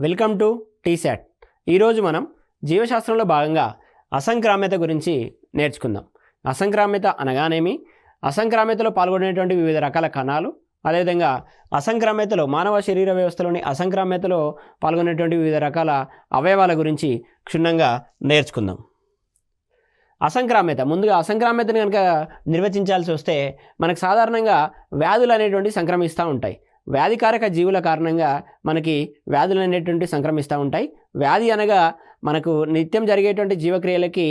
Welcome to T-SAT. ఈరోజు మనం జీవశాస్త్రంలో భాగంగా అసంక్రామ్యత గురించి నేర్చుకుందాం. అసంక్రామ్యత అనగానేమి, అసంక్రామ్యతలో పాల్గొనేటువంటి వివిధ రకాల కణాలు, అదేవిధంగా అసంక్రామ్యతలో మానవ శరీర వ్యవస్థలోని అసంక్రామ్యతలో పాల్గొనేటువంటి వివిధ రకాల అవయవాల గురించి క్షుణ్ణంగా నేర్చుకుందాం. అసంక్రామ్యత, ముందుగా అసంక్రామ్యతను కనుక నిర్వచించాల్సి వస్తే మనకు సాధారణంగా వ్యాధులు అనేటువంటి సంక్రమిస్తూ ఉంటాయి. వ్యాధికారక జీవుల కారణంగా మనకి వ్యాధులు అనేటువంటి సంక్రమిస్తూ ఉంటాయి. వ్యాధి అనగా మనకు నిత్యం జరిగేటువంటి జీవక్రియలకి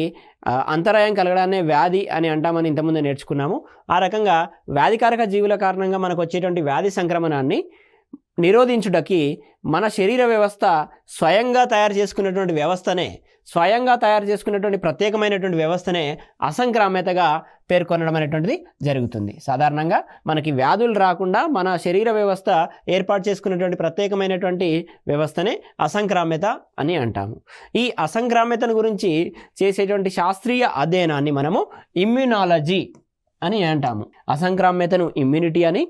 అంతరాయం కలగడాన్ని వ్యాధి అని అంటామని ఇంతకుముందు నేర్చుకున్నాము. ఆ రకంగా వ్యాధికారక జీవుల కారణంగా మనకు వచ్చేటువంటి వ్యాధి సంక్రమణాన్ని నిరోధించుటకి మన శరీర వ్యవస్థ స్వయంగా తయారు చేసుకున్నటువంటి ప్రత్యేకమైనటువంటి వ్యవస్థనే అసంక్రామ్యతగా పేర్కొనడం అనేటువంటిది జరుగుతుంది. సాధారణంగా మనకి వ్యాధులు రాకుండా మన శరీర వ్యవస్థ ఏర్పాటు చేసుకున్నటువంటి ప్రత్యేకమైనటువంటి వ్యవస్థనే అసంక్రామ్యత అని అంటాము. ఈ అసంక్రామ్యతను గురించి చేసేటువంటి శాస్త్రీయ అధ్యయనాన్ని మనము ఇమ్యునాలజీ అని అంటాము. అసంక్రామ్యతను ఇమ్యూనిటీ అని,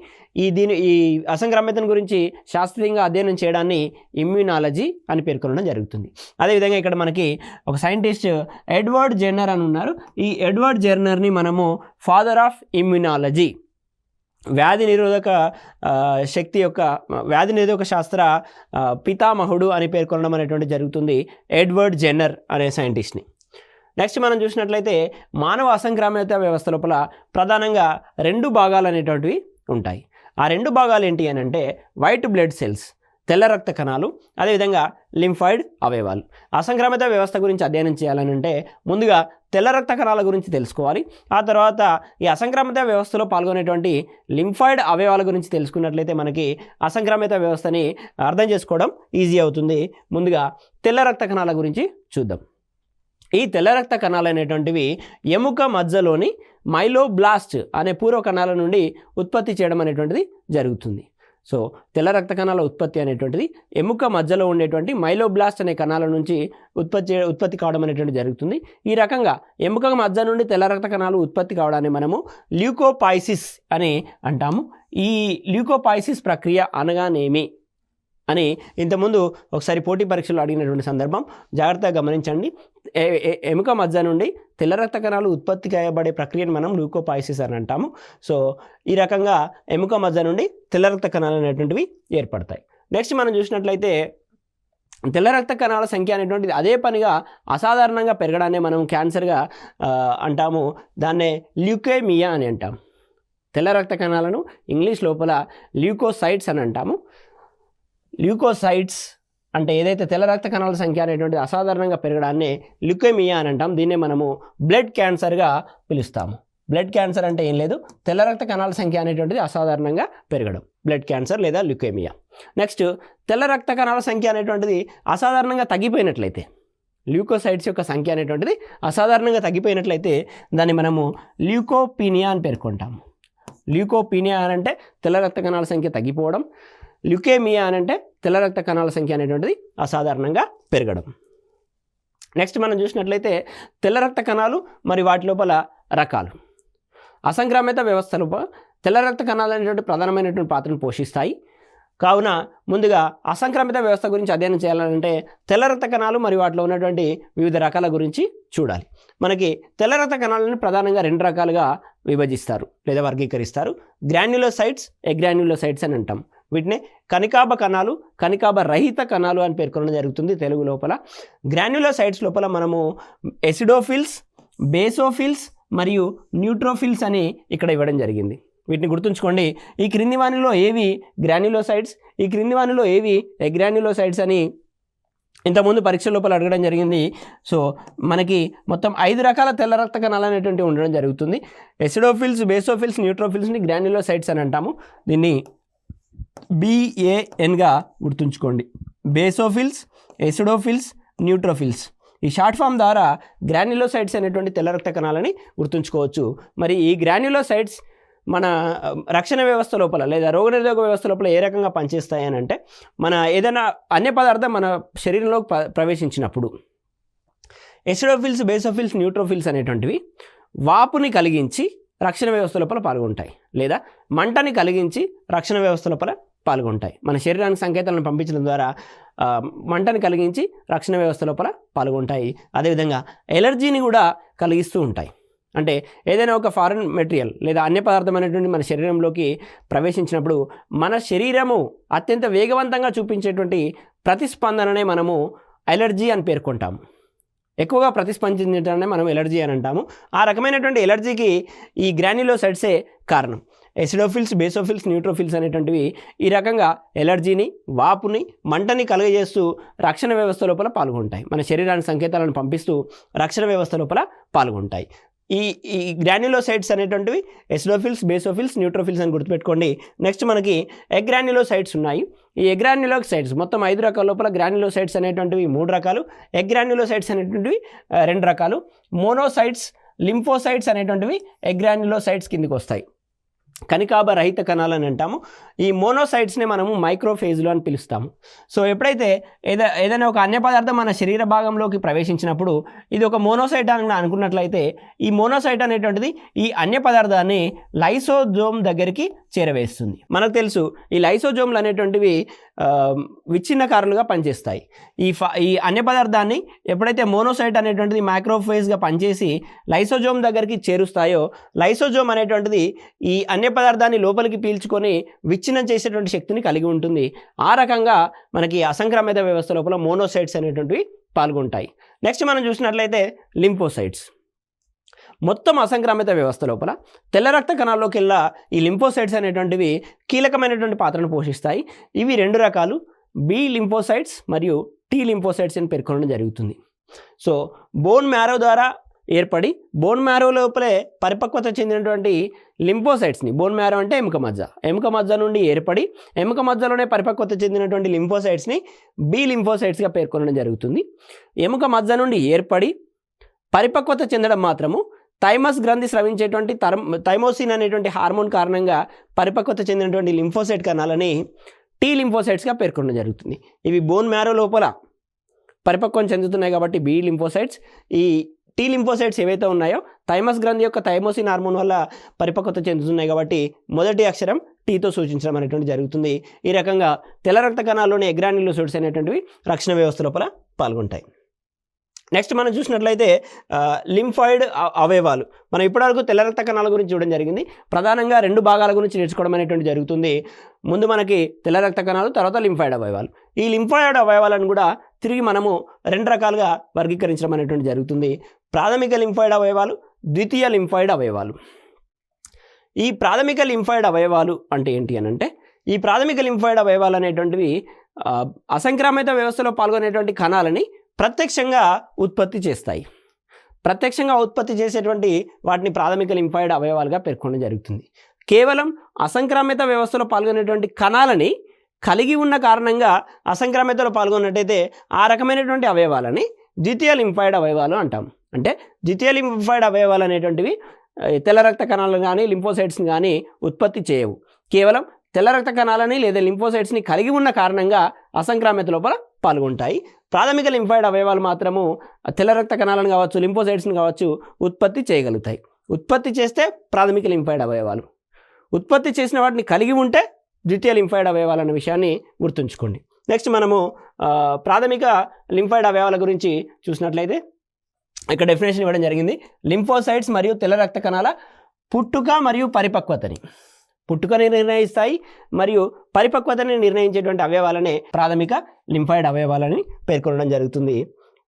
ఈ అసంక్రామ్యతను గురించి శాస్త్రీయంగా అధ్యయనం చేయడాన్ని ఇమ్యూనాలజీ అని పేర్కొనడం జరుగుతుంది. అదేవిధంగా ఇక్కడ మనకి ఒక సైంటిస్ట్ ఎడ్వర్డ్ జెన్నర్ అని ఉన్నారు. ఈ ఎడ్వర్డ్ జెన్నర్ని మనము ఫాదర్ ఆఫ్ ఇమ్యూనాలజీ, వ్యాధి నిరోధక శాస్త్ర పితామహుడు అని పేర్కొనడం అనేటువంటి జరుగుతుంది ఎడ్వర్డ్ జెన్నర్ అనే సైంటిస్ట్ని. నెక్స్ట్ మనం చూసినట్లయితే మానవ అసంక్రామ్యత వ్యవస్థ లోపల ప్రధానంగా రెండు భాగాలు అనేటువంటివి ఉంటాయి. ఆ రెండు భాగాలు ఏంటి అని అంటే వైట్ బ్లడ్ సెల్స్, తెల్ల రక్త కణాలు, అదేవిధంగా లింఫాయిడ్ అవయవాలు. అసంక్రామ్యత వ్యవస్థ గురించి అధ్యయనం చేయాలని అంటే ముందుగా తెల్ల రక్త కణాల గురించి తెలుసుకోవాలి. ఆ తర్వాత ఈ అసంక్రామ్యత వ్యవస్థలో పాల్గొనేటువంటి లింఫాయిడ్ అవయవాల గురించి తెలుసుకున్నట్లయితే మనకి అసంక్రామ్యత వ్యవస్థని అర్థం చేసుకోవడం ఈజీ అవుతుంది. ముందుగా తెల్ల రక్త కణాల గురించి చూద్దాం. ఈ తెల్ల రక్త కణాలు అనేటువంటివి ఎముక మజ్జలోని మైలోబ్లాస్ట్ అనే పూర్వ కణాల నుండి ఉత్పత్తి చేయడం అనేటువంటిది జరుగుతుంది. సో తెల్ల రక్త కణాల ఉత్పత్తి అనేటువంటిది ఎముక మధ్యలో ఉండేటువంటి మైలోబ్లాస్ట్ అనే కణాల నుంచి ఉత్పత్తి కావడం అనేటువంటిది జరుగుతుంది. ఈ రకంగా ఎముక మధ్య నుండి తెల్ల రక్త కణాలు ఉత్పత్తి కావడాన్ని మనము ల్యూకోపాయిసిస్ అని అంటాము. ఈ ల్యూకోపాయిసిస్ ప్రక్రియ అనగానేమి అని ఇంతకుముందు ఒకసారి పోటీ పరీక్షలు అడిగినటువంటి సందర్భం, జాగ్రత్తగా గమనించండి. ఎముక మధ్య నుండి తెల్ల రక్త కణాలు ఉత్పత్తి చేయబడే ప్రక్రియను మనం ల్యూకోపాయిసిస్ అని అంటాము. సో ఈ రకంగా ఎముక మధ్య నుండి తెల్ల రక్త కణాలు అనేటువంటివి ఏర్పడతాయి. నెక్స్ట్ మనం చూసినట్లయితే తెల్ల రక్త కణాల సంఖ్య అనేటువంటిది అదే పనిగా అసాధారణంగా పెరగడాన్ని మనం క్యాన్సర్గా అంటాము. దాన్నే ల్యూకేమియా అని అంటాం. తెల్ల రక్త కణాలను ఇంగ్లీష్ లోపల ల్యూకోసైట్స్ అని అంటాము. ల్యూకోసైట్స్ అంటే ఏదైతే తెల్ల రక్త కణాల సంఖ్య అనేటువంటిది అసాధారణంగా పెరగడాన్ని ల్యూకేమియా అని అంటాం. దీన్నే మనము బ్లడ్ క్యాన్సర్గా పిలుస్తాము. బ్లడ్ క్యాన్సర్ అంటే ఏం లేదు, తెల్ల రక్త కణాల సంఖ్య అనేటువంటిది అసాధారణంగా పెరగడం, బ్లడ్ క్యాన్సర్ లేదా ల్యూకేమియా. నెక్స్ట్ తెల్ల రక్త కణాల సంఖ్య అనేటువంటిది అసాధారణంగా తగ్గిపోయినట్లయితే, ల్యూకోసైట్స్ యొక్క సంఖ్య అనేటువంటిది అసాధారణంగా తగ్గిపోయినట్లయితే దాన్ని మనము ల్యూకోపీనియా అని పేర్కొంటాము. ల్యూకోపీనియా అని అంటే తెల్ల రక్త కణాల సంఖ్య తగ్గిపోవడం, ల్యూకేమియా అని అంటే తెల్ల రక్త కణాల సంఖ్య అనేటువంటిది అసాధారణంగా పెరగడం. నెక్స్ట్ మనం చూసినట్లయితే తెల్ల రక్త కణాలు మరి వాటి లోపల రకాలు. అసంక్రామ్యత వ్యవస్థ లోపల తెల్ల రక్త కణాలు అనేటువంటి ప్రధానమైనటువంటి పాత్రను పోషిస్తాయి. కావున ముందుగా అసంక్రామ్యత వ్యవస్థ గురించి అధ్యయనం చేయాలంటే తెల్ల రక్త కణాలు మరియు వాటిలో ఉన్నటువంటి వివిధ రకాల గురించి చూడాలి. మనకి తెల్ల రక్త కణాలను ప్రధానంగా రెండు రకాలుగా విభజిస్తారు లేదా వర్గీకరిస్తారు. గ్రాన్యులోసైట్స్, ఎగ్రాన్యులోసైట్స్ అని అంటాం. వీటిని కణికాభ కణాలు, కణికాభ రహిత కణాలు అని పేర్కొనడం జరుగుతుంది తెలుగు లోపల. గ్రాన్యులోసైట్స్ లోపల మనము ఎసిడోఫిల్స్, బేసోఫిల్స్ మరియు న్యూట్రోఫిల్స్ అని ఇక్కడ ఇవ్వడం జరిగింది. వీటిని గుర్తుంచుకోండి. ఈ క్రింది వానిలో ఏవి గ్రాన్యులోసైట్స్, ఈ క్రింది వానిలో ఏవి ఎగ్రాన్యులోసైట్స్ అని ఇంతకుముందు పరీక్ష లోపల అడగడం జరిగింది. సో మనకి మొత్తం 5 రకాల తెల్ల రక్త కణాలు అనేటువంటివి ఉండడం జరుగుతుంది. ఎసిడోఫిల్స్, బేసోఫిల్స్, న్యూట్రోఫిల్స్ని గ్రాన్యులోసైట్స్ అని అంటాము. దీన్ని BANగా గుర్తుంచుకోండి. Basophils, acidophils, neutrophils. ఈ షార్ట్ ఫామ్ ద్వారా గ్రాన్యులోసైట్స్ అనేటువంటి తెల్ల రక్త కణాలని గుర్తుంచుకోవచ్చు. మరి ఈ గ్రాన్యులోసైట్స్ మన రక్షణ వ్యవస్థ లోపల లేదా రోగనిరోధక వ్యవస్థ లోపల ఏ రకంగా పనిచేస్తాయి అని అంటే, మన ఏదైనా అన్య పదార్థం మన శరీరంలోకి ప్రవేశించినప్పుడు ఎసిడోఫిల్స్, బేసోఫిల్స్, న్యూట్రోఫిల్స్ అనేటువంటివి వాపుని కలిగించి రక్షణ వ్యవస్థ లోపల పాల్గొంటాయి లేదా మంటని కలిగించి రక్షణ వ్యవస్థ లోపల పాల్గొంటాయి. మన శరీరానికి సంకేతాలను పంపించడం ద్వారా మంటను కలిగించి రక్షణ వ్యవస్థ లోపల పాల్గొంటాయి. అదేవిధంగా ఎలర్జీని కూడా కలిగిస్తూ ఉంటాయి. అంటే ఏదైనా ఒక ఫారెన్ మెటీరియల్ లేదా అన్య పదార్థం అనేటువంటి మన శరీరంలోకి ప్రవేశించినప్పుడు మన శరీరము అత్యంత వేగవంతంగా చూపించేటువంటి ప్రతిస్పందననే మనము ఎలర్జీ అని పేర్కొంటాము. ఎక్కువగా ప్రతిస్పందించడాన్ని మనం ఎలర్జీ అని అంటాము. ఆ రకమైనటువంటి ఎలర్జీకి ఈ గ్రాన్యులోసైట్సే కారణం. ఎసిడోఫిల్స్, బేసోఫిల్స్, న్యూట్రోఫిల్స్ అనేటువంటివి ఈ రకంగా ఎలర్జీని, వాపుని, మంటని కలుగజేస్తూ రక్షణ వ్యవస్థ లోపల పాల్గొంటాయి. మన శరీరానికి సంకేతాలను పంపిస్తూ రక్షణ వ్యవస్థ లోపల పాల్గొంటాయి. ఈ గ్రాన్యులోసైట్స్ అనేటువంటివి ఎసిడోఫిల్స్, బేసోఫిల్స్, న్యూట్రోఫిల్స్ అని గుర్తుపెట్టుకోండి. నెక్స్ట్ మనకి ఎగ్రాన్యులోసైట్స్ ఉన్నాయి. ఈ ఎగ్రాన్యులోసైట్స్ మొత్తం 5 రకాల లోపల గ్రాన్యులోసైట్స్ అనేటువంటివి 3 రకాలు, ఎగ్రాన్యులోసైట్స్ అనేటువంటివి 2 రకాలు. మోనోసైట్స్, లింఫోసైట్స్ అనేటువంటివి ఎగ్రాన్యులోసైట్స్ కిందకి వస్తాయి. కణికాభ రహిత కణాలు అని అంటాము. ఈ మోనోసైట్స్ని మనము మైక్రోఫేజ్లు అని పిలుస్తాము. సో ఎప్పుడైతే ఏదైనా ఒక అన్య పదార్థం మన శరీర భాగంలోకి ప్రవేశించినప్పుడు ఇది ఒక మోనోసైట్ అని అనుకున్నట్లయితే ఈ మోనోసైట్ అనేటువంటిది ఈ అన్య పదార్థాన్ని లైసోజోమ్ దగ్గరికి చేరవేస్తుంది. మనకు తెలుసు ఈ లైసోజోమ్లు అనేటువంటివి విచ్ఛిన్నకారులుగా పనిచేస్తాయి. ఈ అన్య పదార్థాన్ని ఎప్పుడైతే మోనోసైట్ అనేటువంటిది మైక్రోఫేజ్గా పనిచేసి లైసోజోమ్ దగ్గరికి చేరుస్తాయో లైసోజోమ్ అనేటువంటిది ఈ అన్య పదార్థాన్ని లోపలికి పీల్చుకొని విచ్ఛిన్నం చేసేటువంటి శక్తిని కలిగి ఉంటుంది. ఆ రకంగా మనకి అసంక్రమిత వ్యవస్థ లోపల మోనోసైట్స్ అనేటువంటివి పాల్గొంటాయి. నెక్స్ట్ మనం చూసినట్లయితే లింఫోసైట్స్. మొత్తం అసంక్రమిత వ్యవస్థ లోపల తెల్ల రక్త కణాల్లోకి వెళ్ళా ఈ లింఫోసైట్స్ అనేటువంటివి కీలకమైనటువంటి పాత్రను పోషిస్తాయి. ఇవి 2 రకాలు, బి లింఫోసైట్స్ మరియు టీ లింఫోసైట్స్ అని పేర్కొనడం జరుగుతుంది. సో బోన్ మ్యారో ద్వారా ఏర్పడి బోన్ మ్యారో లోపలే పరిపక్వత చెందినటువంటి లింఫోసైట్స్ని, బోన్ మ్యారో అంటే ఎముక మజ్జ నుండి ఏర్పడి ఎముక మజ్జలోనే పరిపక్వత చెందినటువంటి లింఫోసైట్స్ని బి లింఫోసైట్స్గా పేర్కొనడం జరుగుతుంది. ఎముక మజ్జ నుండి ఏర్పడి పరిపక్వత చెందడం మాత్రము థైమస్ గ్రంథి స్రవించేటువంటి థైమోసిన్ అనేటువంటి హార్మోన్ కారణంగా పరిపక్వత చెందినటువంటి లింఫోసైట్ కణాలని టీ లింఫోసైట్స్గా పేర్కొనడం జరుగుతుంది. ఇవి బోన్ మ్యారో లోపల పరిపక్వం చెందుతున్నాయి కాబట్టి బి లింఫోసైట్స్. ఈ టీ లింఫోసైట్స్ ఏవైతే ఉన్నాయో థైమస్ గ్రంథి యొక్క థైమోసిన్ హార్మోన్ వల్ల పరిపక్వత చెందుతున్నాయి కాబట్టి మొదటి అక్షరం టీతో సూచించడం అనేటువంటి జరుగుతుంది. ఈ రకంగా తెల్ల రక్త కణాల్లోని ఎగ్రాన్యులోసైట్స్ అనేటువంటివి రక్షణ వ్యవస్థ లోపల పాల్గొంటాయి. నెక్స్ట్ మనం చూసినట్లయితే లింఫాయిడ్ అవయవాలు. మనం ఇప్పటివరకు తెల్ల రక్త కణాల గురించి చూడడం జరిగింది. ప్రధానంగా 2 భాగాల గురించి నేర్చుకోవడం అనేటువంటి జరుగుతుంది. ముందు మనకి తెల్ల రక్త కణాలు, తర్వాత లింఫాయిడ్ అవయవాలు. ఈ లింఫాయిడ్ అవయవాలను కూడా తిరిగి మనము 2 రకాలుగా వర్గీకరించడం అనేటువంటి జరుగుతుంది. ప్రాథమిక లింఫాయిడ్ అవయవాలు, ద్వితీయ లింఫాయిడ్ అవయవాలు. ఈ ప్రాథమిక లింఫాయిడ్ అవయవాలు అంటే ఏంటి అని అంటే ఈ ప్రాథమిక లింఫాయిడ్ అవయవాలు అనేటువంటివి అసంక్రమిత వ్యవస్థలో పాల్గొనేటువంటి కణాలని ప్రత్యక్షంగా ఉత్పత్తి చేస్తాయి. ప్రత్యక్షంగా ఉత్పత్తి చేసేటువంటి వాటిని ప్రాథమిక లింఫాయిడ్ అవయవాలుగా పేర్కొనడం జరుగుతుంది. కేవలం అసంక్రమిత వ్యవస్థలో పాల్గొనేటువంటి కణాలని కలిగి ఉన్న కారణంగా అసంక్రమితలో పాల్గొన్నట్టయితే ఆ రకమైనటువంటి అవయవాలని ద్వితీయ లింఫాయిడ్ అవయవాలు అంటాం. అంటే ద్వితీయ లింఫాయిడ్ అవయవాలు అనేటువంటివి తెల్ల రక్త కణాలను కానీ లింఫోసైట్స్ని కానీ ఉత్పత్తి చేయవు. కేవలం తెల్ల రక్త కణాలని లేదా లింఫోసైట్స్ని కలిగి ఉన్న కారణంగా అసంక్రమిత లోపల పాల్గొంటాయి. ప్రాథమిక లింఫాయిడ్ అవయవాలు మాత్రము తెల్ల రక్త కణాలను కావచ్చు, లింఫోసైట్స్ని కావచ్చు ఉత్పత్తి చేయగలుగుతాయి. ఉత్పత్తి చేస్తే ప్రాథమిక లింఫాయిడ్ అవయవాలు, ఉత్పత్తి చేసిన వాటిని కలిగి ఉంటే ద్వితీయ లింఫాయిడ్ అవయవాలు అనే విషయాన్ని గుర్తుంచుకోండి. నెక్స్ట్ మనము ప్రాథమిక లింఫాయిడ్ అవయవాల గురించి చూసినట్లయితే ఇక్కడ డెఫినేషన్ ఇవ్వడం జరిగింది. లింఫోసైట్స్ మరియు తెల్ల రక్త కణాల పుట్టుక మరియు పుట్టుకని నిర్ణయిస్తాయి మరియు పరిపక్వతని నిర్ణయించేటువంటి అవయవాలనే ప్రాథమిక లింఫాయిడ్ అవయవాలని పేర్కొనడం జరుగుతుంది.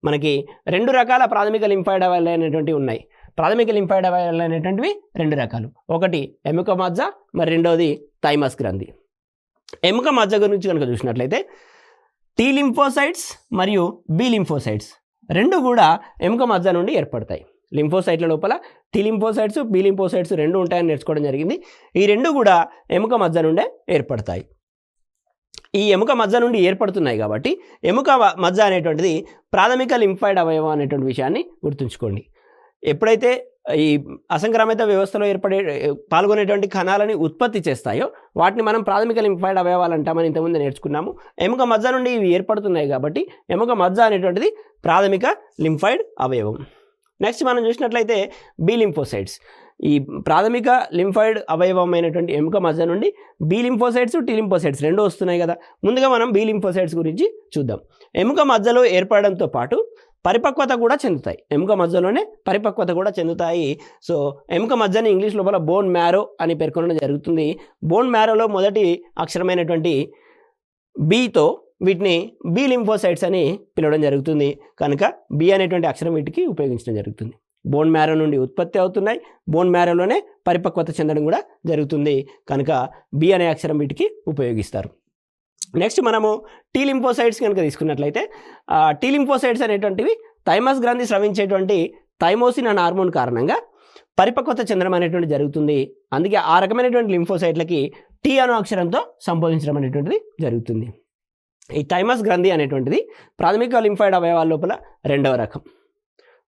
మనకి 2 రకాల ప్రాథమిక లింఫాయిడ్ అవయవాలు అనేటువంటివి ఉన్నాయి. ప్రాథమిక లింఫాయిడ్ అవయవాలు అనేటువంటివి 2 రకాలు. ఒకటి ఎముక మజ్జ, మరి రెండవది థైమస్ గ్రంథి. ఎముక మజ్జ గురించి కనుక చూసినట్లయితే టీ లింఫోసైట్స్ మరియు బి లింఫోసైట్స్ 2 కూడా ఎముక మజ్జ నుండి ఏర్పడతాయి. లింఫోసైట్ల లోపల టీ లింఫోసైట్స్, బి లింఫోసైట్స్ 2 ఉంటాయని నేర్చుకోవడం జరిగింది. ఈ 2 కూడా ఎముక మజ్జ నుండే ఏర్పడతాయి. ఈ ఎముక మజ్జ నుండి ఏర్పడుతున్నాయి కాబట్టి ఎముక మజ్జ అనేటువంటిది ప్రాథమిక లింఫాయిడ్ అవయవం అనేటువంటి విషయాన్ని గుర్తుంచుకోండి. ఎప్పుడైతే ఈ అసంక్రమిత వ్యవస్థలో పాల్గొనేటువంటి కణాలని ఉత్పత్తి చేస్తాయో వాటిని మనం ప్రాథమిక లింఫాయిడ్ అవయవాలు అంటామని ఇంతకుముందు నేర్చుకున్నాము. ఎముక మజ్జ నుండి ఇవి ఏర్పడుతున్నాయి కాబట్టి ఎముక మజ్జ అనేటువంటిది ప్రాథమిక లింఫాయిడ్ అవయవం. నెక్స్ట్ మనం చూసినట్లయితే బి లింఫోసైట్స్. ఈ ప్రాథమిక లింఫాయిడ్ అవయవమైనటువంటి ఎముక మజ్జ నుండి బి లింఫోసైట్స్ టీ లింఫోసైట్స్ రెండు వస్తున్నాయి కదా. ముందుగా మనం బి లింఫోసైట్స్ గురించి చూద్దాం. ఎముక మజ్జలో ఏర్పడడంతో పాటు పరిపక్వత కూడా చెందుతాయి. ఎముక మజ్జలోనే పరిపక్వత కూడా చెందుతాయి. సో ఎముక మజ్జని ఇంగ్లీష్ లోపల బోన్ మ్యారో అని పేర్కొనడం జరుగుతుంది. బోన్ మ్యారోలో మొదటి అక్షరమైనటువంటి బితో వీటిని బి లింఫోసైట్స్ అని పిలవడం జరుగుతుంది. కనుక బి అనేటువంటి అక్షరం వీటికి ఉపయోగించడం జరుగుతుంది. బోన్ మ్యారో నుండి ఉత్పత్తి అవుతున్నాయి, బోన్ మ్యారోలోనే పరిపక్వత చెందడం కూడా జరుగుతుంది. కనుక బి అనే అక్షరం వీటికి ఉపయోగిస్తారు. నెక్స్ట్ మనము టీ లింఫోసైట్స్ కనుక తీసుకున్నట్లయితే టీ లింఫోసైట్స్ అనేటువంటివి థైమస్ గ్రంథి స్రవించేటువంటి థైమోసిన్ అనే హార్మోన్ కారణంగా పరిపక్వత చెందడం అనేటువంటి జరుగుతుంది. అందుకే ఆ రకమైనటువంటి లింఫోసైట్లకి టీ అనే అక్షరంతో సంబోధించడం అనేటువంటిది జరుగుతుంది. ఈ థైమస్ గ్రంథి అనేటువంటిది ప్రాథమిక లింఫాయిడ్ అవయవాల లోపల రెండవ రకం.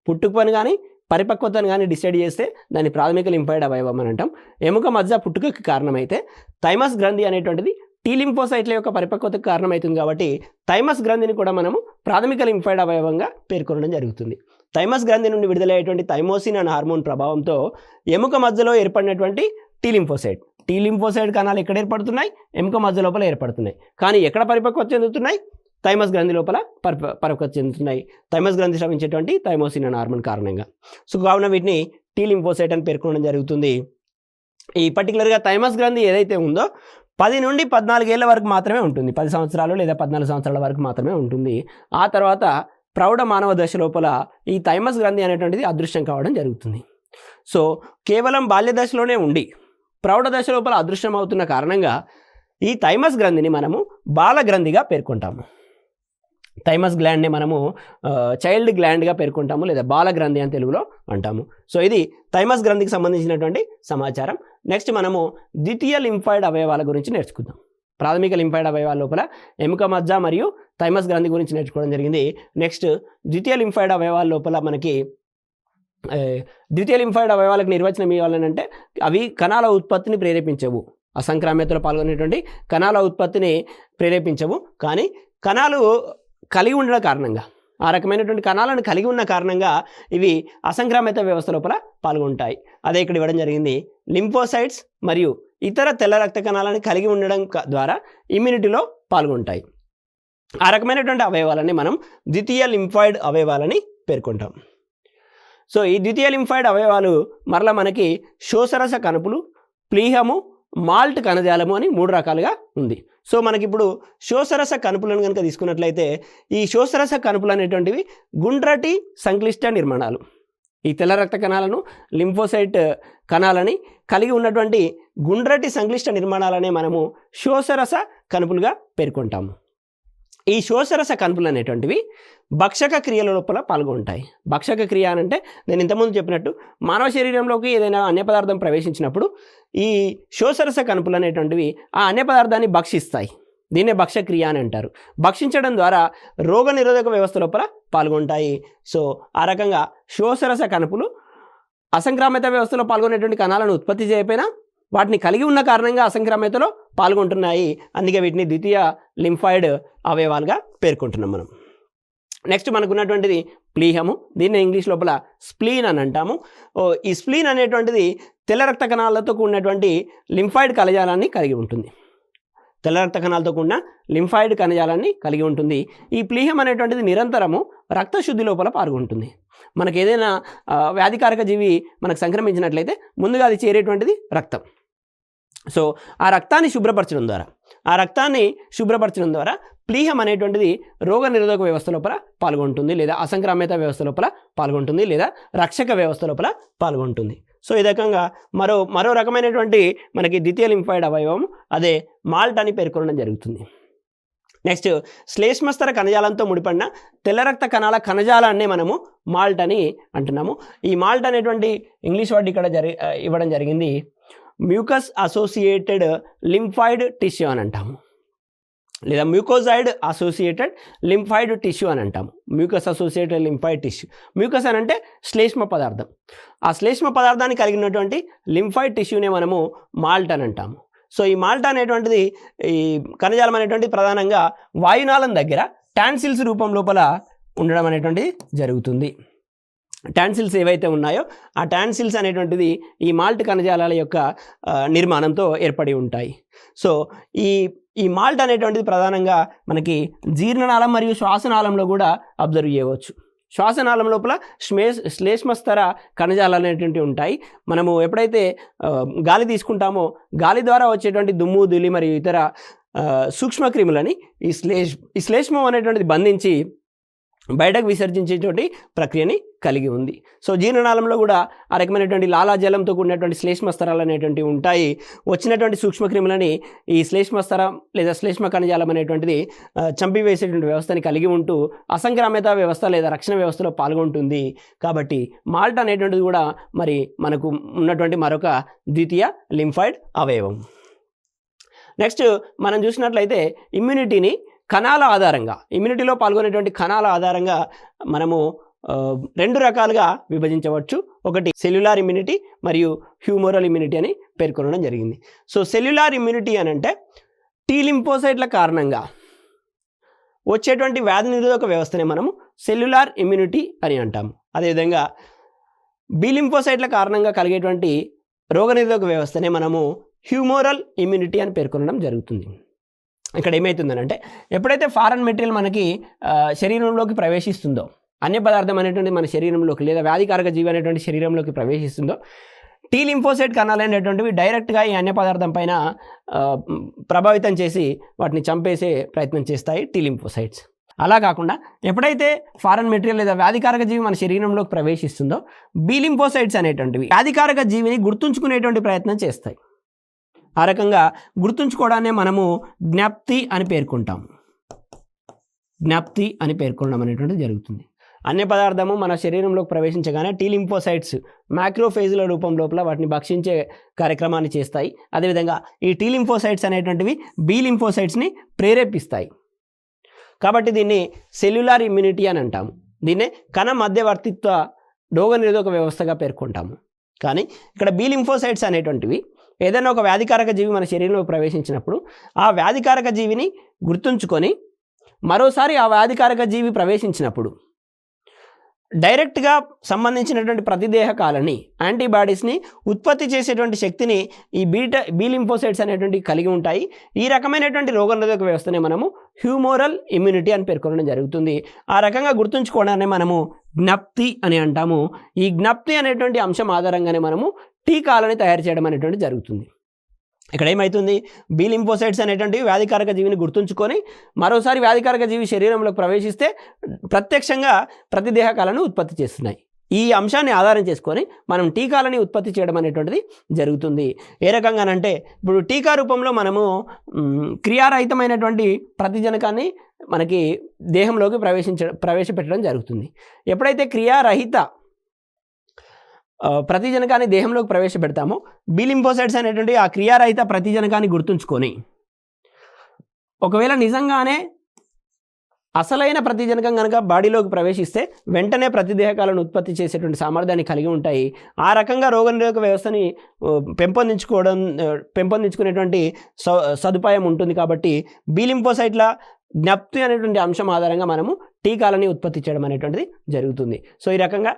పుట్టుకని కానీ పరిపక్వతను కానీ డిసైడ్ చేస్తే దాన్ని ప్రాథమిక లింఫాయిడ్ అవయవం అని అంటాం. ఎముక మజ్జ పుట్టుకకి కారణమైతే థైమస్ గ్రంథి అనేటువంటిది టీ లింఫోసైట్ల యొక్క పరిపక్వతకు కారణమవుతుంది. కాబట్టి థైమస్ గ్రంథిని కూడా మనము ప్రాథమిక లింఫాయిడ్ అవయవంగా పేర్కొనడం జరుగుతుంది. థైమస్ గ్రంథి నుండి విడుదలయ్యేటువంటి థైమోసిన్ అనే హార్మోన్ ప్రభావంతో ఎముక మధ్యలో ఏర్పడినటువంటి టీ లింఫోసైట్ కణాలు ఎక్కడ ఏర్పడుతున్నాయి? ఎముక మధ్య లోపల ఏర్పడుతున్నాయి. కానీ ఎక్కడ పరిపక్వత చెందుతున్నాయి? థైమస్ గ్రంథి లోపల పరిపక్వత చెందుతున్నాయి. థైమస్ గ్రంథి స్రవించేటువంటి థైమోసిన్ అనే హార్మోన్ కారణంగా. సో కావున వీటిని టీ లింఫోసైట్ అని పేర్కొనడం జరుగుతుంది. ఈ పర్టికులర్గా థైమస్ గ్రంథి ఏదైతే ఉందో 10 నుండి 14 ఏళ్ల వరకు మాత్రమే ఉంటుంది. 10 సంవత్సరాలు లేదా 14 సంవత్సరాల వరకు మాత్రమే ఉంటుంది. ఆ తర్వాత ప్రౌఢ మానవ దశ లోపల ఈ థైమస్ గ్రంథి అనేటువంటిది అదృశ్యం కావడం జరుగుతుంది. సో కేవలం బాల్య దశలోనే ఉండి ప్రౌఢ దశ లోపల అదృశ్యం అవుతున్న కారణంగా ఈ థైమస్ గ్రంథిని మనము బాలగ్రంథిగా పేర్కొంటాము. థైమస్ గ్లాండ్ని మనము చైల్డ్ గ్లాండ్గా పేర్కొంటాము లేదా బాలగ్రంథి అని తెలుగులో అంటాము. సో ఇది థైమస్ గ్రంథికి సంబంధించినటువంటి సమాచారం. నెక్స్ట్ మనము ద్వితీయ లింఫాయిడ్ అవయవాల గురించి నేర్చుకుందాం. ప్రాథమిక లింఫాయిడ్ అవయవాల లోపల ఎముక మజ్జ మరియు థైమస్ గ్రంథి గురించి నేర్చుకోవడం జరిగింది. నెక్స్ట్ ద్వితీయ లింఫాయిడ్ అవయవాల లోపల మనకి ద్వితీయ లింఫాయిడ్ అవయవాలకు నిర్వచనం ఇవ్వాలంటే అవి కణాల ఉత్పత్తిని ప్రేరేపించవు. అసంక్రామ్యతలో పాల్గొనేటువంటి కణాల ఉత్పత్తిని ప్రేరేపించవు. కానీ కణాలు కలిగి ఉండడం కారణంగా ఆ రకమైనటువంటి కణాలను కలిగి ఉన్న కారణంగా ఇవి అసంక్రామిత వ్యవస్థ లోపల పాల్గొంటాయి. అదే ఇక్కడ ఇవ్వడం జరిగింది. లింఫోసైట్స్ మరియు ఇతర తెల్ల రక్త కణాలను కలిగి ఉండడం ద్వారా ఇమ్యూనిటీలో పాల్గొంటాయి. ఆ రకమైనటువంటి అవయవాలని మనం ద్వితీయ లింఫాయిడ్ అవయవాలని పేర్కొంటాం. సో ఈ ద్వితీయ లింఫాయిడ్ అవయవాలు మరలా మనకి శోషరస కణుపులు, ప్లీహము, మాల్ట్ కణజాలము అని 3 రకాలుగా ఉంది. సో మనకిప్పుడు శోషరస కణుపులను కనుక తీసుకున్నట్లయితే ఈ శోషరస కణుపులు అనేటువంటివి గుండ్రటి సంక్లిష్ట నిర్మాణాలు. ఈ తెల్ల రక్త కణాలను, లింఫోసైట్ కణాలని కలిగి ఉన్నటువంటి గుండ్రటి సంక్లిష్ట నిర్మాణాలనే మనము శోషరస కణుపులుగా పేర్కొంటాము. ఈ శోషరస కణుపులు అనేటువంటివి భక్షక క్రియల లోపల పాల్గొంటాయి. భక్షక క్రియ అంటే నేను ఇంతకుముందు చెప్పినట్టు మానవ శరీరంలోకి ఏదైనా అన్య పదార్థం ప్రవేశించినప్పుడు ఈ శోషరస కణుపులు అనేటువంటివి ఆ అన్య పదార్థాన్ని భక్షిస్తాయి. దీన్నే భక్షక్రియ అని అంటారు. భక్షించడం ద్వారా రోగ నిరోధక వ్యవస్థ లోపల పాల్గొంటాయి. సో ఆ రకంగా శోషరస కణుపులు అసంక్రామిత వ్యవస్థలో పాల్గొనేటువంటి కణాలను ఉత్పత్తి చేయకపోయినా వాటిని కలిగి ఉన్న కారణంగా అసంక్రామితలో పాల్గొంటున్నాయి. అందుకే వీటిని ద్వితీయ లింఫాయిడ్ అవయవాలుగా పేర్కొంటున్నాం మనం. నెక్స్ట్ మనకున్నటువంటిది ప్లీహము. దీన్ని ఇంగ్లీష్ లోపల స్ప్లీన్ అని అంటాము. ఈ స్ప్లీన్ అనేటువంటిది తెల్ల రక్త కణాలతో కూడినటువంటి లింఫాయిడ్ కణజాలాన్ని కలిగి ఉంటుంది. తెల్ల రక్త కణాలతో కూడిన లింఫాయిడ్ కణజాలాన్ని కలిగి ఉంటుంది. ఈ ప్లీహం అనేటువంటిది నిరంతరము రక్తశుద్ధి లోపల పాల్గొంటుంది. మనకు ఏదైనా వ్యాధికారక జీవి మనకు సంక్రమించినట్లయితే ముందుగా అది చేరేటువంటిది రక్తం. సో ఆ రక్తాన్ని శుభ్రపరచడం ద్వారా ప్లీహం అనేటువంటిది రోగ నిరోధక వ్యవస్థ లోపల పాల్గొంటుంది, లేదా అసంక్రామిత వ్యవస్థ లోపల పాల్గొంటుంది, లేదా రక్షక వ్యవస్థ లోపల పాల్గొంటుంది. సో ఈ రకంగా మరో రకమైనటువంటి మనకి ద్వితీయ లింఫాయిడ్ అవయవం అదే మాల్ట్ అని పేర్కొనడం జరుగుతుంది. నెక్స్ట్ శ్లేష్మస్తర కణజాలంతో ముడిపడిన తెల్ల రక్త కణాల కణజాలాన్నే మనము మాల్ట్ అని అంటున్నాము. ఈ మాల్ట్ అనేటువంటి ఇంగ్లీష్ వర్డ్ ఇక్కడ ఇవ్వడం జరిగింది. మ్యూకస్ అసోసియేటెడ్ లింఫాయిడ్ టిష్యూ అని అంటాము, లేదా మ్యూకోజాయిడ్ అసోసియేటెడ్ లింఫాయిడ్ టిష్యూ అని అంటాము. Mucus associated lymphoid tissue. Mucus అని అంటే శ్లేష్మ పదార్థం. ఆ శ్లేష్మ పదార్థాన్ని కలిగినటువంటి లింఫాయిడ్ టిష్యూనే మనము మాల్ట్ అని అంటాము. సో ఈ మాల్ట్ అనేటువంటిది ఈ కణజాలం అనేటువంటిది ప్రధానంగా వాయునాళం దగ్గర టాన్సిల్స్ రూపం లోపల ఉండడం అనేటువంటిది జరుగుతుంది. టాన్సిల్స్ ఏవైతే ఉన్నాయో ఆ టాన్సిల్స్ అనేటువంటిది ఈ మాల్ట్ కణజాలాల యొక్క నిర్మాణంతో ఏర్పడి ఉంటాయి. సో ఈ మాల్ట్ అనేటువంటిది ప్రధానంగా మనకి జీర్ణనాళం మరియు శ్వాసనాళంలో కూడా అబ్జర్వ్ చేయవచ్చు. శ్వాసనాళం లోపల శ్లేష్మస్తర కణజాలాలు అనేటువంటివి ఉంటాయి. మనము ఎప్పుడైతే గాలి తీసుకుంటామో గాలి ద్వారా వచ్చేటువంటి దుమ్ము ధూళి మరియు ఇతర సూక్ష్మక్రిములని ఈ శ్లేష్మం అనేటువంటిది బంధించి బయటకు విసర్జించేటువంటి ప్రక్రియని కలిగి ఉంది. సో జీర్ణనాళంలో కూడా ఆ రకమైనటువంటి లాలాజలంతో కూడినటువంటి శ్లేష్మస్తరాలు అనేటువంటివి ఉంటాయి. వచ్చినటువంటి సూక్ష్మక్రిములని ఈ శ్లేష్మస్తరం లేదా శ్లేష్మ కణజాలం అనేటువంటిది చంపివేసేటువంటి వ్యవస్థని కలిగి ఉంటూ అసంక్రామ్యత వ్యవస్థ లేదా రక్షణ వ్యవస్థలో పాల్గొంటుంది. కాబట్టి మాల్ట్ అనేటువంటిది కూడా మరి మనకు ఉన్నటువంటి మరొక ద్వితీయ లింఫాయిడ్ అవయవం. నెక్స్ట్ మనం చూసినట్లయితే ఇమ్యూనిటీని కణాల ఆధారంగా, ఇమ్యూనిటీలో పాల్గొనేటువంటి కణాల ఆధారంగా మనము 2 రకాలుగా విభజించవచ్చు. ఒకటి సెల్యులార్ ఇమ్యూనిటీ మరియు హ్యూమోరల్ ఇమ్యూనిటీ అని పేర్కొనడం జరిగింది. సో సెల్యులార్ ఇమ్యూనిటీ అని అంటే టీ లింఫోసైట్ల కారణంగా వచ్చేటువంటి వ్యాధి నిరోధక వ్యవస్థనే మనము సెల్యులార్ ఇమ్యూనిటీ అని అంటాము. అదేవిధంగా బి లింఫోసైట్ల కారణంగా కలిగేటువంటి రోగనిరోధక వ్యవస్థనే మనము హ్యూమోరల్ ఇమ్యూనిటీ అని పేర్కొనడం జరుగుతుంది. ఇక్కడ ఏమవుతుందనంటే ఎప్పుడైతే ఫారెన్ మెటీరియల్ మనకి శరీరంలోకి ప్రవేశిస్తుందో, అన్య పదార్థం అనేటువంటి మన శరీరంలోకి లేదా వ్యాధికారక జీవి అనేటువంటి శరీరంలోకి ప్రవేశిస్తుందో టీ లింఫోసైట్ కణాలు అనేటువంటివి డైరెక్ట్గా ఈ అన్య పదార్థం పైన ప్రభావితం చేసి వాటిని చంపేసే ప్రయత్నం చేస్తాయి టీ లింఫోసైట్స్. అలా కాకుండా ఎప్పుడైతే ఫారెన్ మెటీరియల్ లేదా వ్యాధికారక జీవి మన శరీరంలోకి ప్రవేశిస్తుందో బి లింఫోసైట్స్ అనేటువంటివి వ్యాధికారక జీవిని గుర్తుంచుకునేటువంటి ప్రయత్నం చేస్తాయి. ఆ రకంగా గుర్తుంచుకోవడాన్ని మనము జ్ఞప్తి అని పేర్కొంటాం. జ్ఞప్తి అని పేర్కొనడం అనేటువంటిది జరుగుతుంది. అన్య పదార్థము మన శరీరంలోకి ప్రవేశించగానే టీ లింఫోసైట్స్ మ్యాక్రోఫేజ్ల రూపం లోపల వాటిని భక్షించే కార్యక్రమాన్ని చేస్తాయి. అదేవిధంగా ఈ టీ లింఫోసైట్స్ అనేటువంటివి బి లింఫోసైట్స్ని ప్రేరేపిస్తాయి. కాబట్టి దీన్ని సెల్యులార్ ఇమ్యూనిటీ అని అంటాము. దీన్నే కణ మధ్యవర్తిత్వ రోగనిరోధక వ్యవస్థగా పేర్కొంటాము. కానీ ఇక్కడ బి లింఫోసైట్స్ అనేటువంటివి ఏదైనా ఒక వ్యాధికారక జీవి మన శరీరంలో ప్రవేశించినప్పుడు ఆ వ్యాధికారక జీవిని గుర్తుంచుకొని మరోసారి ఆ వ్యాధికారక జీవి ప్రవేశించినప్పుడు డైరెక్ట్గా సంబంధించినటువంటి ప్రతిదేహకాలని యాంటీబాడీస్ని ఉత్పత్తి చేసేటువంటి శక్తిని ఈ బి లింఫోసైట్స్ అనేటువంటి కలిగి ఉంటాయి. ఈ రకమైనటువంటి రోగనిరోధక వ్యవస్థనే మనము హ్యూమోరల్ ఇమ్యూనిటీ అని పేర్కొనడం జరుగుతుంది. ఆ రకంగా గుర్తుంచుకోవడాన్ని మనము జ్ఞప్తి అని అంటాము. ఈ జ్ఞప్తి అనేటువంటి అంశం ఆధారంగానే మనము టీకాలని తయారు చేయడం అనేటువంటి జరుగుతుంది. ఇక్కడ ఏమవుతుంది, బి లింఫోసైట్స్ అనేటువంటి వ్యాధికారక జీవిని గుర్తుంచుకొని మరోసారి వ్యాధికారక జీవి శరీరంలోకి ప్రవేశిస్తే ప్రత్యక్షంగా ప్రతిదేహకాలను ఉత్పత్తి చేస్తున్నాయి. ఈ అంశాన్ని ఆధారం చేసుకొని మనం టీకాలని ఉత్పత్తి చేయడం అనేటువంటిది జరుగుతుంది. ఏ రకంగానంటే ఇప్పుడు టీకా రూపంలో మనము క్రియారహితమైనటువంటి ప్రతిజనకాన్ని మనకి దేహంలోకి ప్రవేశపెట్టడం జరుగుతుంది. ఎప్పుడైతే క్రియారహిత ప్రతిజనకాన్ని దేహంలోకి ప్రవేశపెడతామో బి లింఫోసైట్స్ అనేటువంటి ఆ క్రియారహిత ప్రతిజనకాన్ని గుర్తుంచుకొని ఒకవేళ నిజంగానే అసలైన ప్రతిజనకం కనుక బాడీలోకి ప్రవేశిస్తే వెంటనే ప్రతిదేహకాలను ఉత్పత్తి చేసేటువంటి సామర్థ్యాన్ని కలిగి ఉంటాయి. ఆ రకంగా రోగనిరోధక వ్యవస్థని పెంపొందించుకునేటువంటి సదుపాయం ఉంటుంది. కాబట్టి బి లింఫోసైట్ల జ్ఞప్తి అనేటువంటి అంశం ఆధారంగా మనము టీకాలని ఉత్పత్తి చేయడం అనేటువంటిది జరుగుతుంది. సో ఈ రకంగా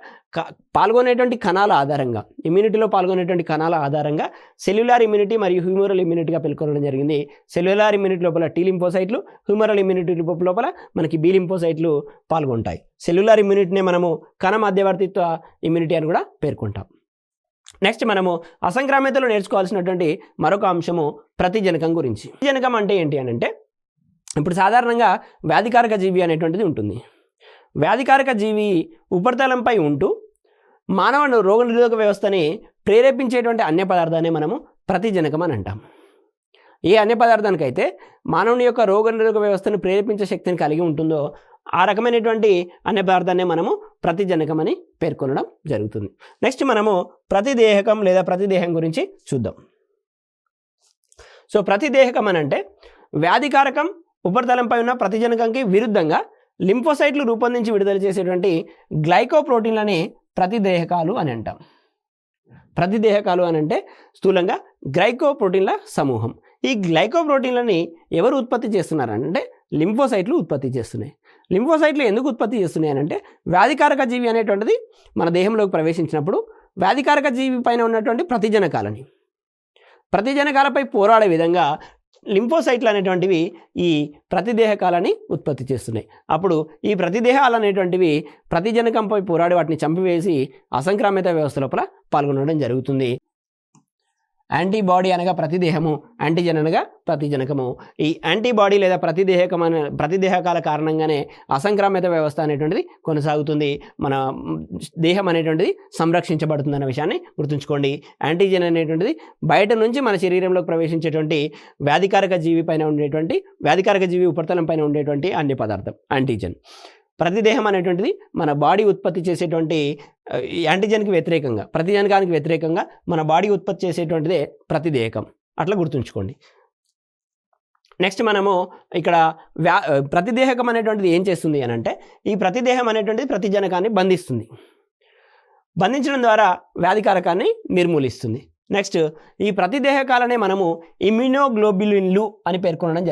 పాల్గొనేటువంటి కణాల ఆధారంగా, ఇమ్యూనిటీలో పాల్గొనేటువంటి కణాల ఆధారంగా సెల్యులార్ ఇమ్యూనిటీ మరియు హ్యూమరల్ ఇమ్యూనిటీగా పేర్కొనడం జరిగింది. సెల్యులార్ ఇమ్యూనిటీ లోపల టీ లింఫోసైట్లు, హ్యూమరల్ ఇమ్యూనిటీ లోపల మనకి బి లింఫోసైట్లు పాల్గొంటాయి. సెల్యులార్ ఇమ్యూనిటీనే మనము కణ మధ్యవర్తిత్వ ఇమ్యూనిటీ అని కూడా పేర్కొంటాం. నెక్స్ట్ మనము అసంక్రామ్యతలో నేర్చుకోవాల్సినటువంటి మరొక అంశము ప్రతిజనకం గురించి. ప్రతిజనకం అంటే ఏంటి అని అంటే ఇప్పుడు సాధారణంగా వ్యాధికారక జీవి అనేటువంటిది ఉంటుంది. వ్యాధికారక జీవి ఉపరితలంపై ఉంటూ మానవ రోగనిరోధక వ్యవస్థని ప్రేరేపించేటువంటి అన్య పదార్థాన్ని మనము ప్రతిజనకం అని అంటాం. ఏ అన్య పదార్థానికైతే మానవుని యొక్క రోగనిరోధక వ్యవస్థను ప్రేరేపించే శక్తిని కలిగి ఉంటుందో ఆ రకమైనటువంటి అన్య పదార్థాన్ని మనము ప్రతిజనకం అని పేర్కొనడం జరుగుతుంది. నెక్స్ట్ మనము ప్రతిదేహకం లేదా ప్రతిదేహం గురించి చూద్దాం. సో ప్రతిదేహకం అని అంటే వ్యాధికారకం ఉపరితలంపై ఉన్న ప్రతిజనకంకి విరుద్ధంగా లింఫోసైట్లు రూపొందించి విడుదల చేసేటువంటి గ్లైకోప్రోటీన్లని ప్రతిదేహకాలు అని అంటాం. ప్రతిదేహకాలు అని అంటే స్థూలంగా గ్లైకోప్రోటీన్ల సమూహం. ఈ గ్లైకోప్రోటీన్లని ఎవరు ఉత్పత్తి చేస్తున్నారంటే లింఫోసైట్లు ఉత్పత్తి చేస్తున్నాయి. లింఫోసైట్లు ఎందుకు ఉత్పత్తి చేస్తున్నాయి అంటే వ్యాధికారక జీవి అనేటువంటిది మన దేహంలోకి ప్రవేశించినప్పుడు వ్యాధికారక జీవి పైన ఉన్నటువంటి ప్రతిజనకాలపై పోరాడే విధంగా లింఫోసైట్లు అనేటువంటివి ఈ ప్రతిదేహకాలని ఉత్పత్తి చేస్తున్నాయి. అప్పుడు ఈ ప్రతిదేహాలు అనేటువంటివి ప్రతిజనకంపై పోరాడి వాటిని చంపివేసి అసంక్రామిత వ్యవస్థ లోపల పాల్గొనడం జరుగుతుంది. యాంటీబాడీ అనగా ప్రతిదేహము, యాంటీజన్ అనగా ప్రతిజనకము. ఈ యాంటీబాడీ లేదా ప్రతిదేహకాల కారణంగానే అసంక్రామిత వ్యవస్థ అనేటువంటిది కొనసాగుతుంది. మన దేహం అనేటువంటిది సంరక్షించబడుతుంది అనే విషయాన్ని గుర్తుంచుకోండి. యాంటీజన్ అనేటువంటిది బయట నుంచి మన శరీరంలోకి ప్రవేశించేటువంటి వ్యాధికారక జీవి ఉపరితలం పైన ఉండేటువంటి అన్ని పదార్థం యాంటీజన్. ప్రతిదేహం అనేటువంటిది మన బాడీ ఉత్పత్తి చేసేటువంటి యాంటీజన్కి వ్యతిరేకంగా, ప్రతిజనకానికి వ్యతిరేకంగా మన బాడీ ఉత్పత్తి చేసేటువంటిదే ప్రతిదేహకం. అట్లా గుర్తుంచుకోండి. నెక్స్ట్ మనము ఇక్కడ ప్రతిదేహకం అనేటువంటిది ఏం చేస్తుంది అని అంటే ఈ ప్రతిదేహం అనేటువంటిది ప్రతిజనకాన్ని బంధించడం ద్వారా వ్యాధికారకాన్ని నిర్మూలిస్తుంది. నెక్స్ట్ ఈ ప్రతిదేహకాలనే మనము ఇమ్యునోగ్లోబులిన్లు అని పేర్కొనడం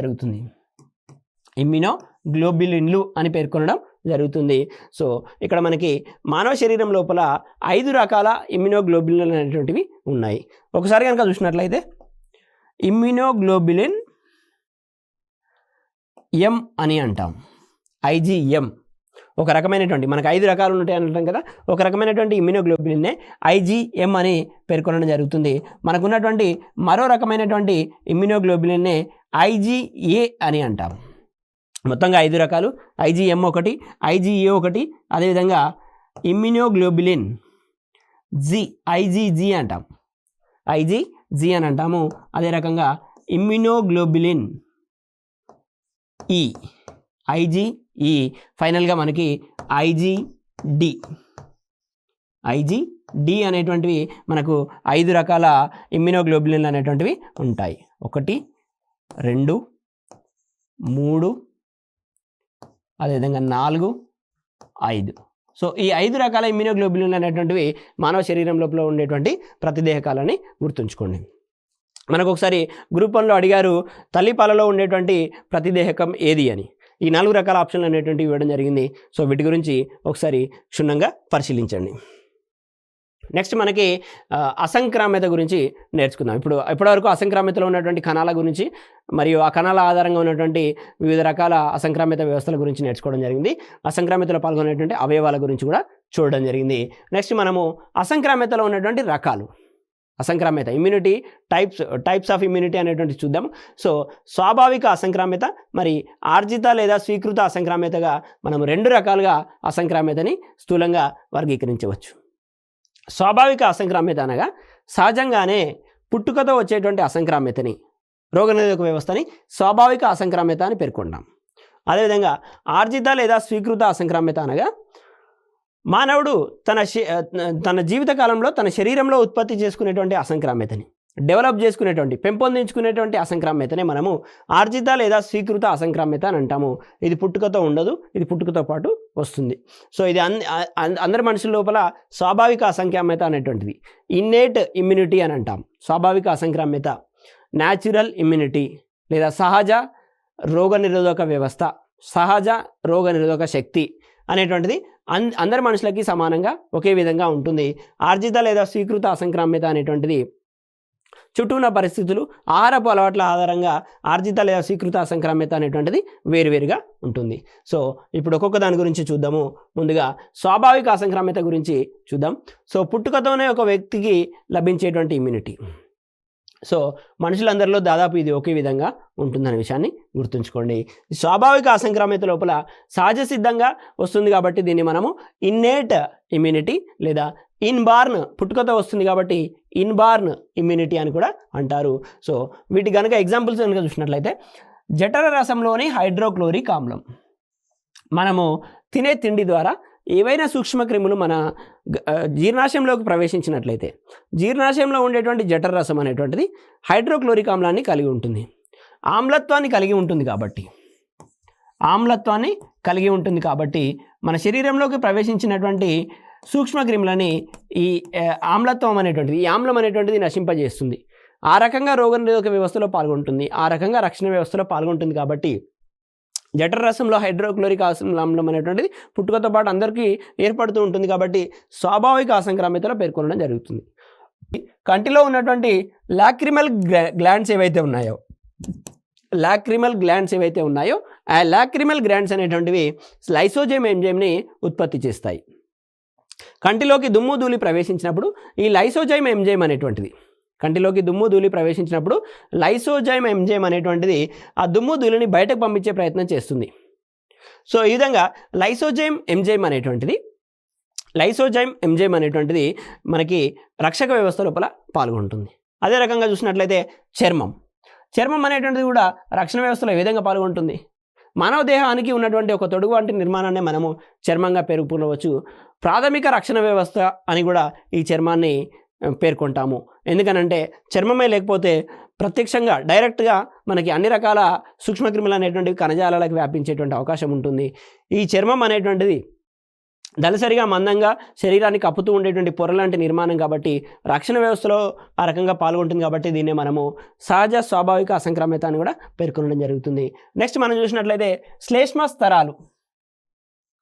జరుగుతుంది. సో ఇక్కడ మనకి మానవ శరీరం లోపల 5 రకాల ఇమ్యునోగ్లోబులిన్లు అనేటువంటివి ఉన్నాయి. ఒకసారి కనుక చూసినట్లయితే ఇమ్యునోగ్లోబులిన్ ఎం అని అంటాం, IgM. ఒక రకమైనటువంటి మనకు 5 రకాలు ఉంటాయి అంటాం కదా, ఒక రకమైనటువంటి ఇమ్యునోగ్లోబులిన్నే IgM అని పేర్కొనడం జరుగుతుంది. మనకున్నటువంటి మరో రకమైనటువంటి ఇమ్యునోగ్లోబులిన్నే IgA అని అంటాం. మొత్తంగా 5 రకాలు, IgM ఒకటి, IgA ఒకటి, అదేవిధంగా ఇమ్యునోగ్లోబులిన్ IgG అంటాం, IgG అని అంటాము. అదే రకంగా ఇమ్యునోగ్లోబులిన్ IgE, ఫైనల్గా మనకి IgD అనేటువంటివి మనకు 5 రకాల ఇమ్యునోగ్లోబులిన్లు అనేటువంటివి ఉంటాయి. 1, 2, 3, అదేవిధంగా 4, 5. సో ఈ 5 రకాల ఇమ్యునోగ్లోబులిన్లు అనేటువంటివి మానవ శరీరం లోపల ఉండేటువంటి ప్రతిదేహకాలని గుర్తుంచుకోండి. మనకు ఒకసారి గ్రూప్ 1లో అడిగారు తల్లిపాలలో ఉండేటువంటి ప్రతిదేహకం ఏది అని. ఈ 4 రకాల ఆప్షన్లు అనేటువంటివి ఇవ్వడం జరిగింది. సో వీటి గురించి ఒకసారి క్షుణ్ణంగా పరిశీలించండి. నెక్స్ట్ మనకి అసంక్రామ్యత గురించి నేర్చుకుందాం. ఇప్పటివరకు అసంక్రామ్యతలో ఉన్నటువంటి కణాల గురించి మరియు ఆ కణాల ఆధారంగా ఉన్నటువంటి వివిధ రకాల అసంక్రామ్యత వ్యవస్థల గురించి నేర్చుకోవడం జరిగింది. అసంక్రామ్యతలో పాల్గొనేటువంటి అవయవాల గురించి కూడా చూడడం జరిగింది. నెక్స్ట్ మనము అసంక్రామ్యతలో ఉన్నటువంటి రకాలు, అసంక్రామ్యత ఇమ్యూనిటీ టైప్స్ ఆఫ్ ఇమ్యూనిటీ అనేటువంటి చూద్దాం. సో స్వాభావిక అసంక్రామ్యత, మరి ఆర్జిత లేదా స్వీకృత అసంక్రామ్యతగా మనం 2 రకాలుగా అసంక్రామ్యతని స్థూలంగా వర్గీకరించవచ్చు. స్వాభావిక అసంక్రామ్యత అనగా సహజంగానే పుట్టుకతో వచ్చేటువంటి అసంక్రామ్యతని, రోగనిరోధక వ్యవస్థని స్వాభావిక అసంక్రామ్యత అని పేర్కొంటాం. అదేవిధంగా ఆర్జిత లేదా స్వీకృత అసంక్రామ్యత అనగా మానవుడు తన జీవితకాలంలో తన శరీరంలో ఉత్పత్తి చేసుకునేటువంటి అసంక్రామ్యతని, డెవలప్ చేసుకునేటువంటి, పెంపొందించుకునేటువంటి అసంక్రామ్యతనే మనము ఆర్జిత లేదా స్వీకృత అసంక్రామ్యత అని అంటాము. ఇది పుట్టుకతో ఉండదు, ఇది పుట్టుకతో పాటు వస్తుంది. సో ఇది అందరి మనుషుల లోపల స్వాభావిక అసంక్రామ్యత అనేటువంటిది ఇన్నేట్ ఇమ్యూనిటీ అని అంటాం. స్వాభావిక అసంక్రామ్యత, న్యాచురల్ ఇమ్యూనిటీ లేదా సహజ రోగనిరోధక వ్యవస్థ, సహజ రోగనిరోధక శక్తి అనేటువంటిది అందరి మనుషులకి సమానంగా ఒకే విధంగా ఉంటుంది. ఆర్జిత లేదా స్వీకృత అసంక్రామ్యత అనేటువంటిది చుట్టూ ఉన్న పరిస్థితులు, ఆహారపు అలవాట్ల ఆధారంగా ఆర్జిత లేదా స్వీకృత అసంక్రామ్యత అనేటువంటిది వేరువేరుగా ఉంటుంది. సో ఇప్పుడు ఒక్కొక్క దాని గురించి చూద్దాము. ముందుగా స్వాభావిక అసంక్రామ్యత గురించి చూద్దాం. సో పుట్టుకతోనే ఒక వ్యక్తికి లభించేటువంటి ఇమ్యూనిటీ. సో మనుషులందరిలో దాదాపు ఇది ఒకే విధంగా ఉంటుందనే విషయాన్ని గుర్తుంచుకోండి. స్వాభావిక అసంక్రామ్యత లోపల సహజ సిద్ధంగా వస్తుంది కాబట్టి దీన్ని మనము ఇన్నేట్ ఇమ్యూనిటీ లేదా ఇన్బార్న్, పుట్టుకతో వస్తుంది కాబట్టి ఇన్బార్న్ ఇమ్యూనిటీ అని కూడా అంటారు. సో వీటి కనుక ఎగ్జాంపుల్స్ కనుక చూసినట్లయితే జఠర రసంలోని హైడ్రోక్లోరిక్ ఆమ్లం, మనము తినే తిండి ద్వారా ఏవైనా సూక్ష్మక్రిములు మన జీర్ణాశయంలోకి ప్రవేశించినట్లయితే జీర్ణాశయంలో ఉండేటువంటి జఠర రసం అనేటువంటిది హైడ్రోక్లోరిక్ ఆమ్లాన్ని కలిగి ఉంటుంది. ఆమ్లత్వాన్ని కలిగి ఉంటుంది కాబట్టి మన శరీరంలోకి ప్రవేశించినటువంటి సూక్ష్మక్రిములని ఈ ఆమ్లత్వం అనేటువంటిది, ఈ ఆమ్లం అనేటువంటిది నశింపజేస్తుంది. ఆ రకంగా రోగనిరోధక వ్యవస్థలో పాల్గొంటుంది, ఆ రకంగా రక్షణ వ్యవస్థలో పాల్గొంటుంది. కాబట్టి జఠర రసంలో హైడ్రోక్లోరిక్ ఆమ్లం అనేటువంటిది పుట్టుకతో పాటు అందరికీ ఏర్పడుతూ ఉంటుంది కాబట్టి స్వాభావిక అసంక్రామ్యతలో పేర్కొనడం జరుగుతుంది. కంటిలో ఉన్నటువంటి లాక్రిమల్ గ్లాండ్స్ ఏవైతే ఉన్నాయో ఆ లాక్రిమల్ గ్లాండ్స్ అనేటువంటివి లైసోజైమ్ ఎంజైమ్ని ఉత్పత్తి చేస్తాయి. కంటిలోకి దుమ్ము ధూళి ప్రవేశించినప్పుడు ఈ లైసోజైమ్ ఎంజైమ్ అనేటువంటిది ఆ దుమ్ము ధూళిని బయటకు పంపించే ప్రయత్నం చేస్తుంది. సో ఈ విధంగా లైసోజైమ్ ఎంజైమ్ అనేటువంటిది మనకి రక్షక వ్యవస్థ లోపల పాల్గొంటుంది. అదే రకంగా చూసినట్లయితే చర్మం అనేటువంటిది కూడా రక్షణ వ్యవస్థలో ఏ విధంగా పాల్గొంటుంది? మానవ దేహానికి ఉన్నటువంటి ఒక తొడుగు వంటి నిర్మాణాన్ని మనము చర్మంగా పేర్కొనవచ్చు. ప్రాథమిక రక్షణ వ్యవస్థ అని కూడా ఈ చర్మాన్ని పేర్కొంటాము. ఎందుకనంటే చర్మమే లేకపోతే ప్రత్యక్షంగా డైరెక్ట్గా మనకి అన్ని రకాల సూక్ష్మక్రిములు అనేటువంటివి కణజాలాలకు వ్యాపించేటువంటి అవకాశం ఉంటుంది. ఈ చర్మం అనేటువంటిది దళసరిగా మందంగా శరీరాన్ని కప్పుతూ ఉండేటువంటి పొర లాంటి నిర్మాణం కాబట్టి రక్షణ వ్యవస్థలో ఆ రకంగా పాల్గొంటుంది. కాబట్టి దీన్ని మనము సహజ స్వాభావిక అసంక్రామ్యత అని కూడా పేర్కొనడం జరుగుతుంది. నెక్స్ట్ మనం చూసినట్లయితే శ్లేష్మ స్తరాలు.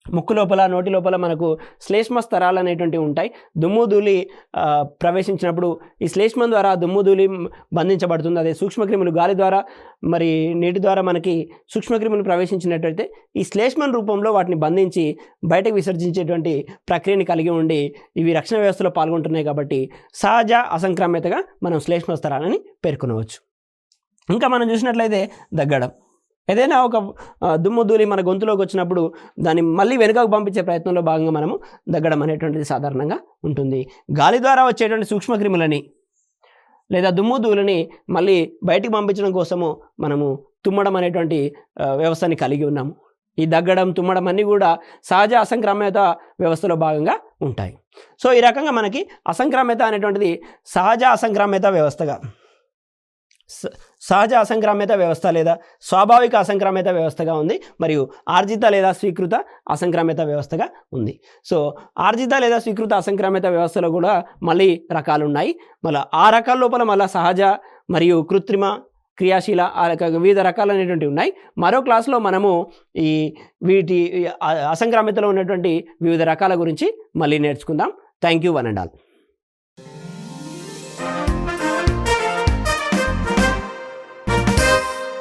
ముక్కు లోపల నోటి లోపల మనకు శ్లేష్మ స్తరాలు అనేటువంటివి ఉంటాయి. దుమ్ము ధూళి ప్రవేశించినప్పుడు ఈ శ్లేష్మం ద్వారా దుమ్ము ధూళి బంధించబడుతుంది. అదే సూక్ష్మక్రిములు గాలి ద్వారా మరి నీటి ద్వారా మనకి సూక్ష్మక్రిములు ప్రవేశించినట్లయితే ఈ శ్లేష్మం రూపంలో వాటిని బంధించి బయటకు విసర్జించేటువంటి ప్రక్రియని కలిగి ఉండి ఇవి రక్షణ వ్యవస్థలో పాల్గొంటున్నాయి. కాబట్టి సహజ అసంక్రామ్యతగా మనం శ్లేష్మ స్తరాలని పేర్కొనవచ్చు. ఇంకా మనం చూసినట్లయితే దగ్గడం. ఏదైనా ఒక దుమ్ము ధూళి మన గొంతులోకి వచ్చినప్పుడు దాన్ని మళ్ళీ వెనుకకు పంపించే ప్రయత్నంలో భాగంగా మనము దగ్గడం అనేటువంటిది సాధారణంగా ఉంటుంది. గాలి ద్వారా వచ్చేటువంటి సూక్ష్మక్రిములని లేదా దుమ్ము ధూళిని మళ్ళీ బయటికి పంపించడం కోసము మనము తుమ్మడం అనేటువంటి వ్యవస్థని కలిగి ఉన్నాము. ఈ దగ్గడం తుమ్మడం అన్నీ కూడా సహజ అసంక్రామ్యత వ్యవస్థలో భాగంగా ఉంటాయి. సో ఈ రకంగా మనకి అసంక్రామ్యత అనేటువంటిది సహజ అసంక్రామ్యత వ్యవస్థ లేదా స్వాభావిక అసంక్రామ్యత వ్యవస్థగా ఉంది. మరియు ఆర్జిత లేదా స్వీకృత అసంక్రామ్యత వ్యవస్థగా ఉంది. సో ఆర్జిత లేదా స్వీకృత అసంక్రామ్యత వ్యవస్థలో కూడా మళ్ళీ రకాలు ఉన్నాయి. మళ్ళీ ఆ రకాల లోపల మళ్ళీ సహజ మరియు కృత్రిమ క్రియాశీల వివిధ రకాలు అనేటువంటివి ఉన్నాయి. మరో క్లాస్లో మనము ఈ వీటి అసంక్రామ్యతలో ఉన్నటువంటి వివిధ రకాల గురించి మళ్ళీ నేర్చుకుందాం. Thank you one and all.